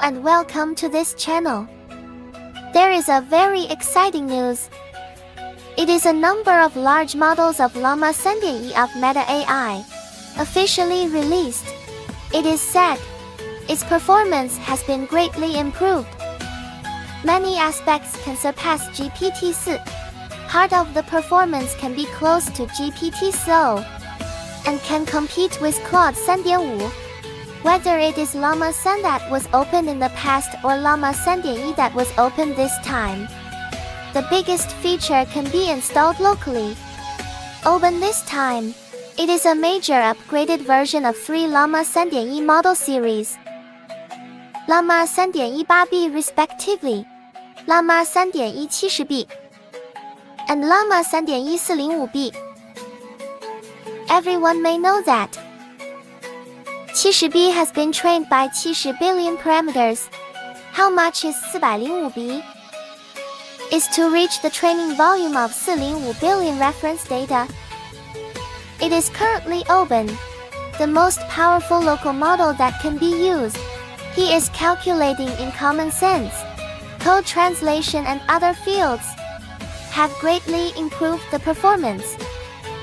and welcome to this channel. There is a very exciting news. It is a number of large models of Llama 3.1 of Meta AI officially released. It is said its performance has been greatly improved. Many aspects can surpass GPT-4. Part of the performance can be close to GPT-4 and can compete with Claude 3.1. Whether it is Llama 3 that was opened in the past or Llama 3.1 that was opened this time, the biggest feature can be installed locally. Open this time. It is a major upgraded version of 3 Llama 3.1 model series. Llama 3.1 8B respectively, Llama 3.1 70B, and Llama 3.1 405B. Everyone may know that 70B has been trained by 70 billion parameters. How much is 405B? Is to reach the training volume of 405 billion reference data. It is currently open, the most powerful local model that can be used. He is calculating in common sense. Code translation and other fields have greatly improved the performance.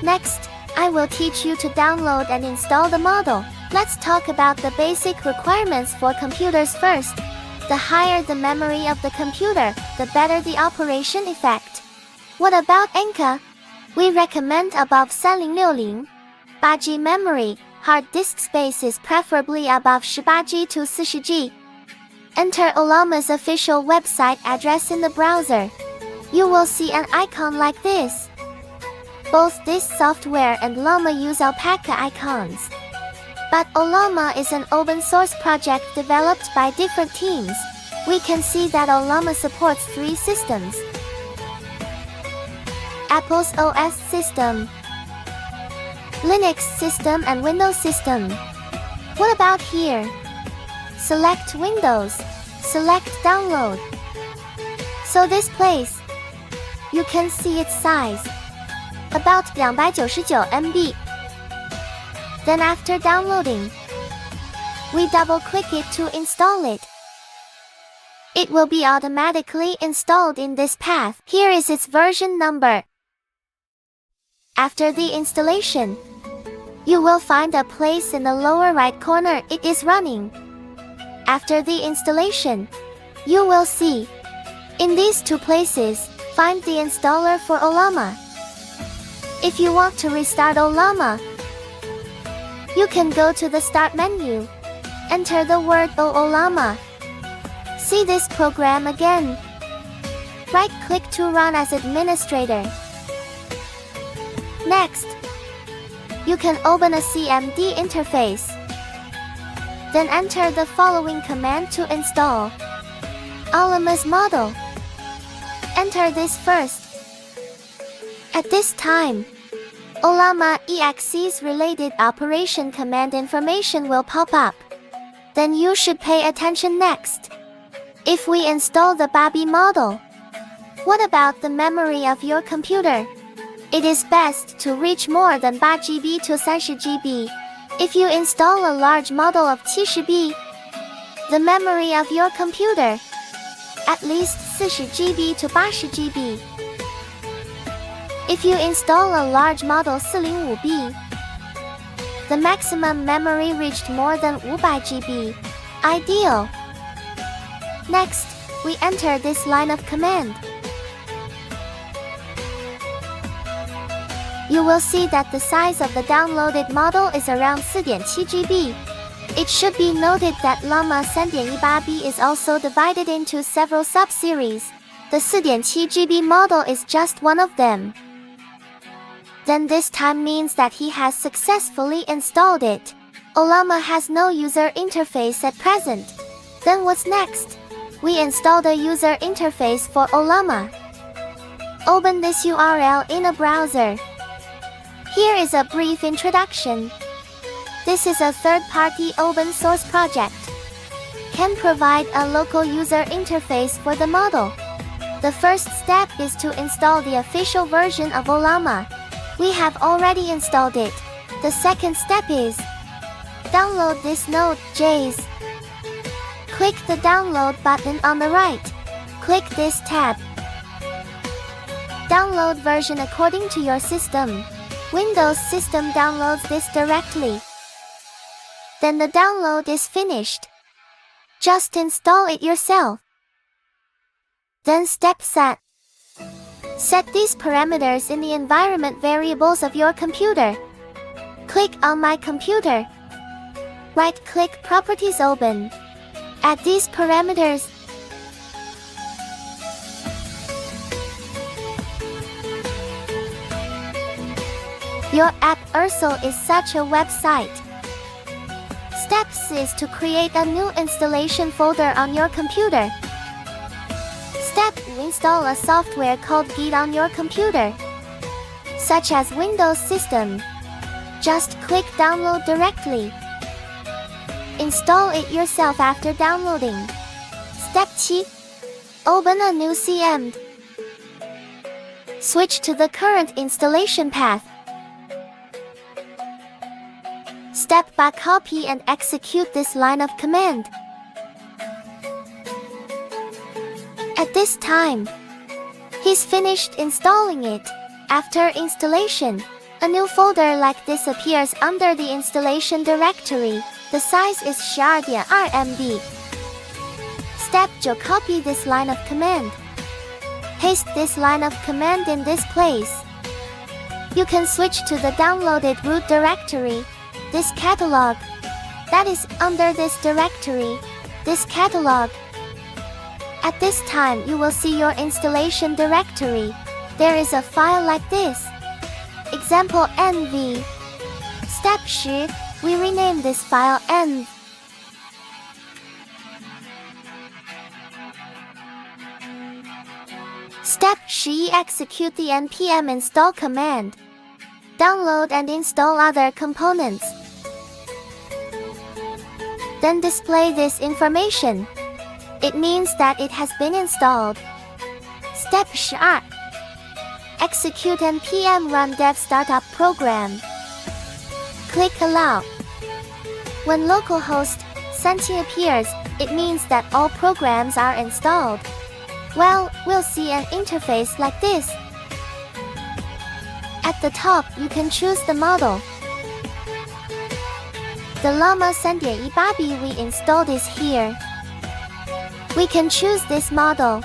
Next, I will teach you to download and install the model. Let's talk about the basic requirements for computers first. The higher the memory of the computer, the better the operation effect. What about Enka? We recommend above 3060. 8G memory, hard disk space is preferably above 18G to 40G. Enter Llama's official website address in the browser. You will see an icon like this. Both this software and Llama use alpaca icons. But Llama is an open source project developed by different teams. We can see that Llama supports 3 systems: Apple's OS system, Linux system and Windows system. What about here? Select Windows, select Download. So this place, you can see its size, about 299 MB. Then after downloading, we double-click it to install it. It will be automatically installed in this path. Here is its version number. After the installation, you will find a place in the lower right corner it is running. After the installation, you will see, in these 2 places, find the installer for Llama. If you want to restart Llama, you can go to the Start menu, enter the word Llama. See this program again. Right-click to run as administrator. Next, you can open a CMD interface. Then enter the following command to install Llama's model. Enter this first. At this time, Llama EXE's related operation command information will pop up. Then you should pay attention next. If we install the 8B model, what about the memory of your computer? It is best to reach more than 8GB to 30GB. If you install a large model of 70B, the memory of your computer, at least 40GB to 80GB. If you install a large model 405B, the maximum memory reached more than 500GB. Ideal. Next, we enter this line of command. You will see that the size of the downloaded model is around 4.7GB. It should be noted that Llama 3.1 8B is also divided into several sub-series. The 4.7GB model is just one of them. Then this time means that he has successfully installed it. Llama has no user interface at present. Then what's next? We installed a user interface for Llama. Open this URL in a browser. Here is a brief introduction. This is a third-party open source project. Can provide a local user interface for the model. The first step is to install the official version of Llama. We have already installed it. The second step is download this Node.js Click the download button on the right. Click this tab. Download version according to your system. Windows system downloads this directly. Then the download is finished. Just install it yourself. Then step set. Set these parameters in the environment variables of your computer. Click on My Computer. Right-click Properties open. Add these parameters. Your app Ursel is such a website. Steps is to create a new installation folder on your computer. Step install a software called Git on your computer, such as Windows system. Just click download directly. Install it yourself after downloading. Step 2. Open a new CM. Switch to the current installation path. Step by copy and execute this line of command. At this time, he's finished installing it. After installation, a new folder like this appears under the installation directory. The size is 12.2 MB. Step 2. Copy this line of command. Paste this line of command in this place. You can switch to the downloaded root directory. This catalog. That is under this directory. This catalog. At this time you will see your installation directory. There is a file like this. Example NV. Step 10. We rename this file env. Step 11. Execute the npm install command. Download and install other components. Then display this information. It means that it has been installed. Step 12. Execute npm run dev startup program. Click allow. When localhost Senti appears, it means that all programs are installed. Well, we'll see an interface like this. At the top, you can choose the model. The Llama 3.1b we installed is here. We can choose this model.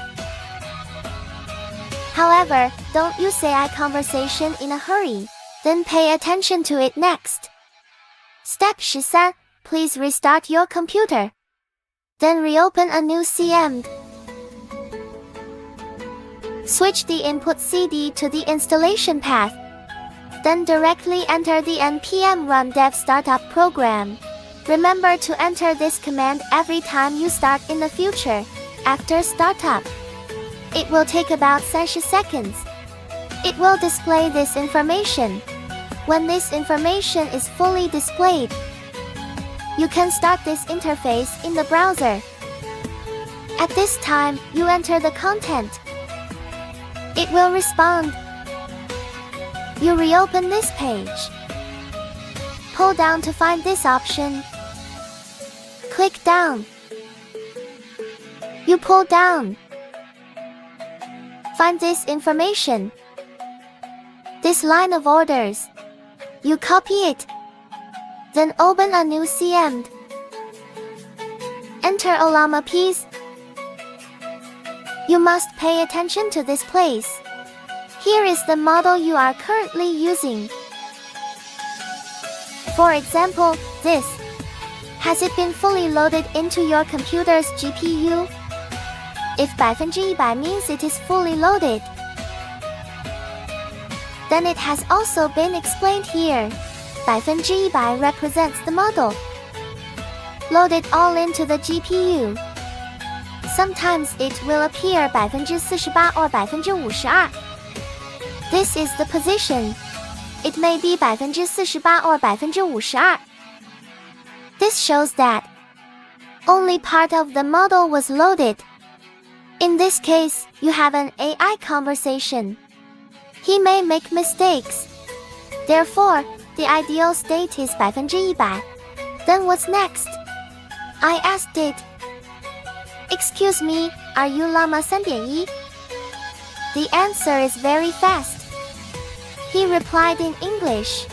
However, don't use AI conversation in a hurry. Then pay attention to it next. Step 13. Please restart your computer. Then reopen a new CM. Switch the input CD to the installation path. Then directly enter the npm run dev startup program. Remember to enter this command every time you start in the future. After startup, it will take about 30 seconds. It will display this information. When this information is fully displayed, you can start this interface in the browser. At this time, you enter the content. It will respond. You reopen this page. Pull down to find this option. Click down. You pull down. Find this information. This line of orders. You copy it. Then open a new CM. Enter a Llama piece. You must pay attention to this place. Here is the model you are currently using. For example, this. Has it been fully loaded into your computer's GPU? If 100% means it is fully loaded, then it has also been explained here. 100% represents the model. Loaded all into the GPU. Sometimes it will appear 48% or 52%. This is the position. It may be 48% or 52%. This shows that only part of the model was loaded. In this case, you have an AI conversation. He may make mistakes. Therefore, the ideal state is 100%. Then what's next? I asked it. Excuse me, are you Llama 3.1? The answer is very fast. He replied in English.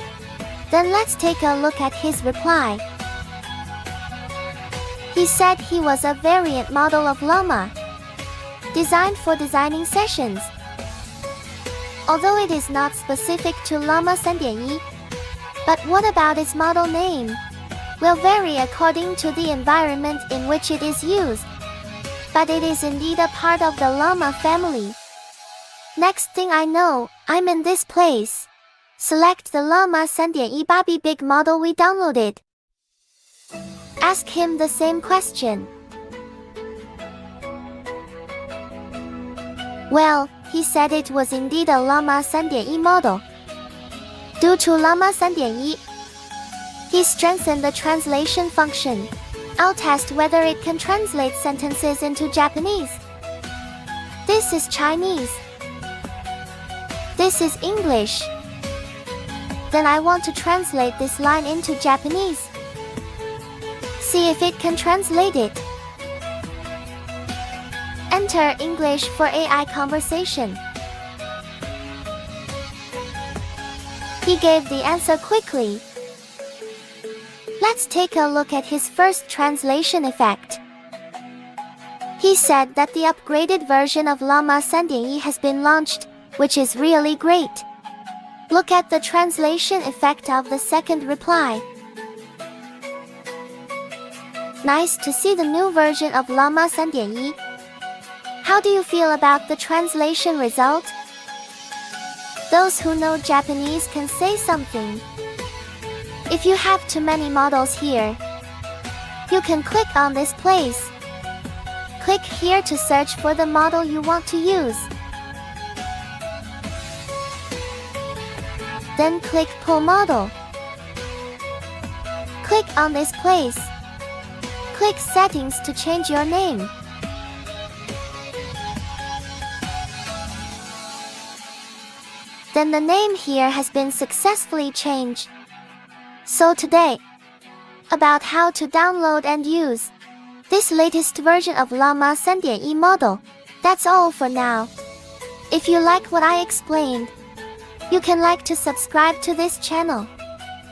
Then let's take a look at his reply. He said he was a variant model of Llama, designed for designing sessions. Although it is not specific to Llama 3.1, but what about its model name? Will vary according to the environment in which it is used. But it is indeed a part of the Llama family. Next thing I know, I'm in this place. Select the Llama 3.1 Bobby Big model we downloaded. Ask him the same question. Well, he said it was indeed a Llama 3.1 model. Due to Llama 3.1, he strengthened the translation function. I'll test whether it can translate sentences into Japanese. This is Chinese. This is English. Then I want to translate this line into Japanese. See if it can translate it. Enter English for AI conversation. He gave the answer quickly. Let's take a look at his first translation effect. He said that the upgraded version of Llama 3.1 has been launched, which is really great. Look at the translation effect of the second reply. Nice to see the new version of Llama 3.1. How do you feel about the translation result? Those who know Japanese can say something. If you have too many models here, you can click on this place. Click here to search for the model you want to use. Then click Pull Model. Click on this place. Click Settings to change your name. Then the name here has been successfully changed. So today, about how to download and use this latest version of Llama 3.1 model. That's all for now. If you like what I explained, you can like to subscribe to this channel.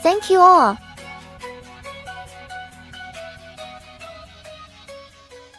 Thank you all.